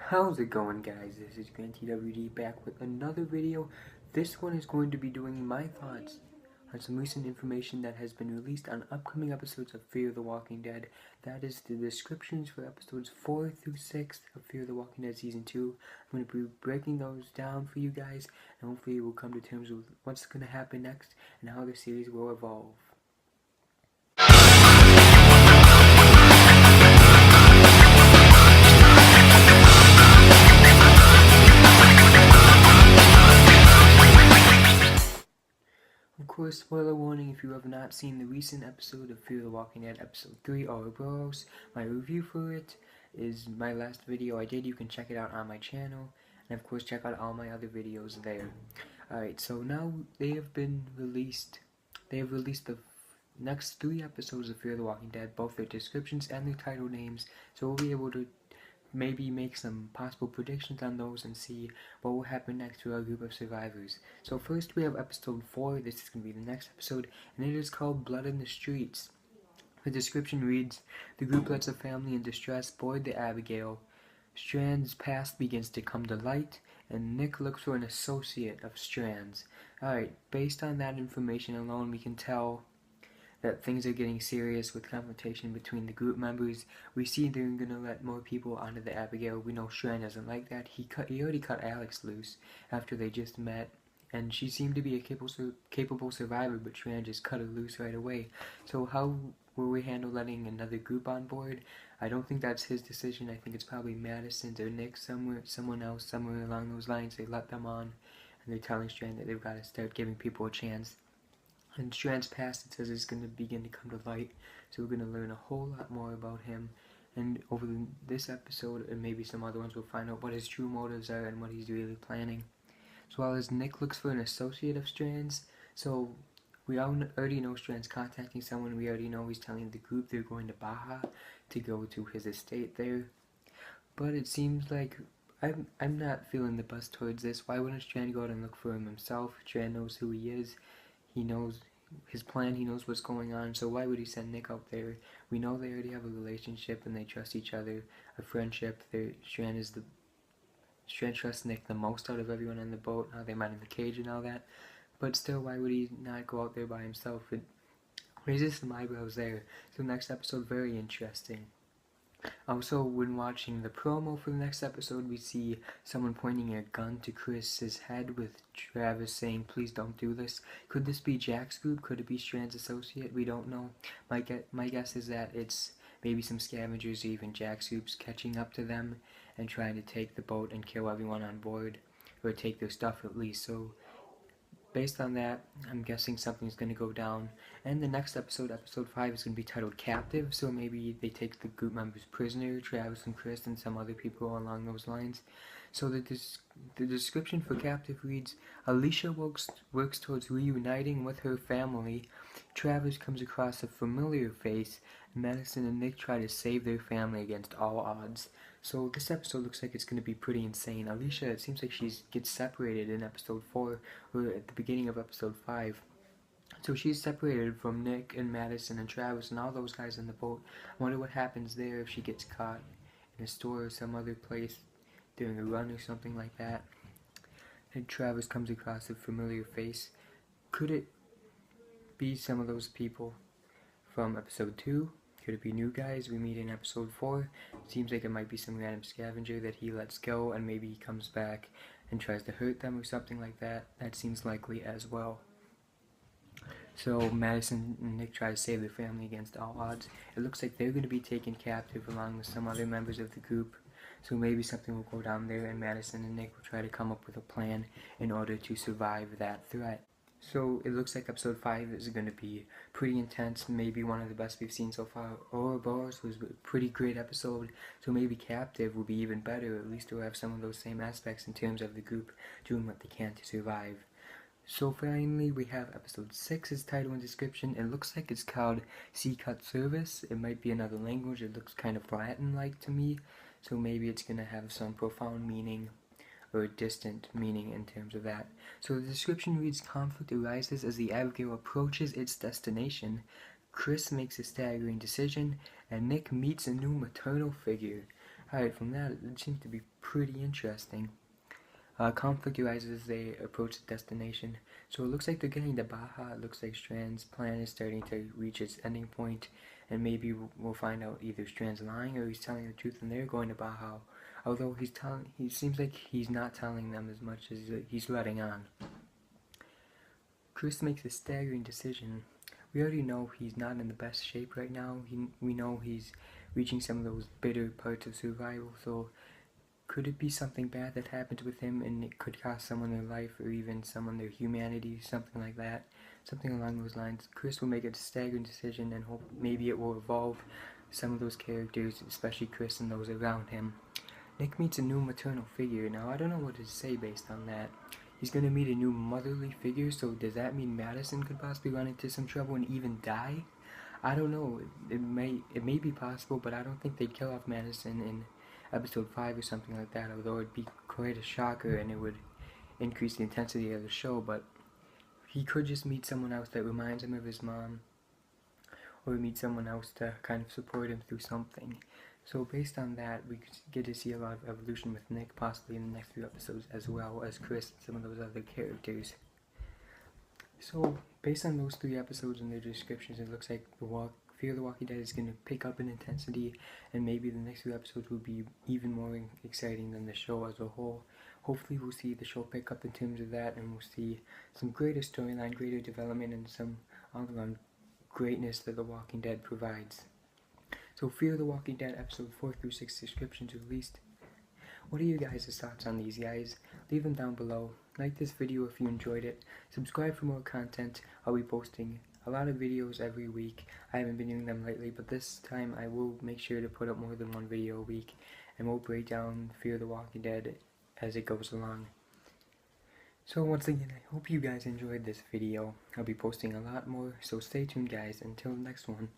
How's it going, guys? This is Grant TWD back with another video. This one is going to be doing my thoughts on some recent information that has been released on upcoming episodes of Fear the Walking Dead. That is the descriptions for episodes 4 through 6 of Fear the Walking Dead Season 2. I'm going to be breaking those down for you guys, and hopefully we'll come to terms with what's going to happen next and how the series will evolve. Of course, spoiler warning if you have not seen the recent episode of Fear the Walking Dead, episode 3, Ouroboros. My review for it is my last video I did. You can check it out on my channel, and of course check out all my other videos there. Alright, so now they have released the next 3 episodes of Fear the Walking Dead, both their descriptions and their title names, so we'll be able to maybe make some possible predictions on those and see what will happen next to our group of survivors. So first we have episode 4, this is going to be the next episode, and it is called Blood in the Streets. The description reads, the group lets a family in distress board the Abigail. Strand's past begins to come to light, and Nick looks for an associate of Strand's. Alright, based on that information alone, we can tell that things are getting serious with confrontation between the group members. We see they're going to let more people onto the Abigail. We know Strand doesn't like that. He already cut Alex loose after they just met, and she seemed to be a capable survivor, but Strand just cut her loose right away. So how will we handle letting another group on board? I don't think that's his decision. I think it's probably Madison's or Nick, someone else, somewhere along those lines. They let them on, and they're telling Strand that they've got to start giving people a chance. And Strand's past, it says, is going to begin to come to light, so we're going to learn a whole lot more about him. And over this episode, and maybe some other ones, we'll find out what his true motives are and what he's really planning. As well as Nick looks for an associate of Strand's, so we already know Strand's contacting someone. We already know he's telling the group they're going to Baja to go to his estate there. But it seems like I'm not feeling the buzz towards this. Why wouldn't Strand go out and look for him himself? Strand knows who he is. He knows his plan, he knows what's going on, so why would he send Nick out there? We know they already have a relationship and they trust each other, a friendship. Strand trusts Nick the most out of everyone on the boat, how they met in the cage and all that. But still, why would he not go out there by himself? It raises some eyebrows there. So next episode, very interesting. Also, when watching the promo for the next episode, we see someone pointing a gun to Chris's head with Travis saying, please don't do this. Could this be Jack's group? Could it be Strand's associate? We don't know. My guess is that it's maybe some scavengers or even Jack's groups catching up to them and trying to take the boat and kill everyone on board, or take their stuff at least. So based on that, I'm guessing something's going to go down. And the next episode, episode 5, is going to be titled Captive, so maybe they take the group members prisoner, Travis and Chris and some other people along those lines. So the description for Captive reads, Alicia works towards reuniting with her family. Travis comes across a familiar face. Madison and Nick try to save their family against all odds. So this episode looks like it's going to be pretty insane. Alicia, it seems like she gets separated in episode 4, or at the beginning of episode 5. So she's separated from Nick and Madison and Travis and all those guys on the boat. I wonder what happens there if she gets caught in a store or some other place during a run or something like that. And Travis comes across a familiar face. Could it be some of those people from episode 2? Could it be new guys we meet in episode 4? Seems like it might be some random scavenger that he lets go and maybe he comes back and tries to hurt them or something like that. That seems likely as well. So Madison and Nick try to save their family against all odds. It looks like they're going to be taken captive along with some other members of the group. So maybe something will go down there and Madison and Nick will try to come up with a plan in order to survive that threat. So it looks like episode 5 is going to be pretty intense, maybe one of the best we've seen so far. Ouroboros was a pretty great episode, so maybe Captive will be even better. At least it will have some of those same aspects in terms of the group doing what they can to survive. So finally we have episode 6's title and description. It looks like it's called Sea Cut Service. It might be another language. It looks kind of Latin-like to me, so maybe it's going to have some profound meaning or distant meaning in terms of that. So the description reads, conflict arises as the Abigail approaches its destination. Chris makes a staggering decision, and Nick meets a new maternal figure. Alright, from that, it seems to be pretty interesting. Conflict arises as they approach the destination. So it looks like they're getting to Baja. It looks like Strand's plan is starting to reach its ending point, and maybe we'll find out either Strand's lying or he's telling the truth and they're going to Baja. Although he seems like he's not telling them as much as he's letting on. Chris makes a staggering decision. We already know he's not in the best shape right now. We know he's reaching some of those bitter parts of survival, so could it be something bad that happens with him and it could cost someone their life or even someone their humanity, something like that? Something along those lines. Chris will make a staggering decision and hope maybe it will evolve some of those characters, especially Chris and those around him. Nick meets a new maternal figure. Now, I don't know what to say based on that. He's going to meet a new motherly figure, so does that mean Madison could possibly run into some trouble and even die? I don't know. It may be possible, but I don't think they'd kill off Madison in episode 5 or something like that, although it'd be quite a shocker and it would increase the intensity of the show. But he could just meet someone else that reminds him of his mom, or meet someone else to kind of support him through something. So based on that, we could get to see a lot of evolution with Nick, possibly in the next few episodes, as well as Chris and some of those other characters. So based on those 3 episodes and their descriptions, it looks like Fear the Walking Dead is going to pick up in intensity, and maybe the next few episodes will be even more exciting than the show as a whole. Hopefully we'll see the show pick up in terms of that, and we'll see some greater storyline, greater development, and some all-around greatness that The Walking Dead provides. So Fear the Walking Dead episode 4 through 6 descriptions released. What are you guys' thoughts on these guys? Leave them down below. Like this video if you enjoyed it. Subscribe for more content. I'll be posting a lot of videos every week. I haven't been doing them lately, but this time I will make sure to put up more than one video a week, and we'll break down Fear the Walking Dead as it goes along. So once again, I hope you guys enjoyed this video. I'll be posting a lot more, so stay tuned guys. Until the next one.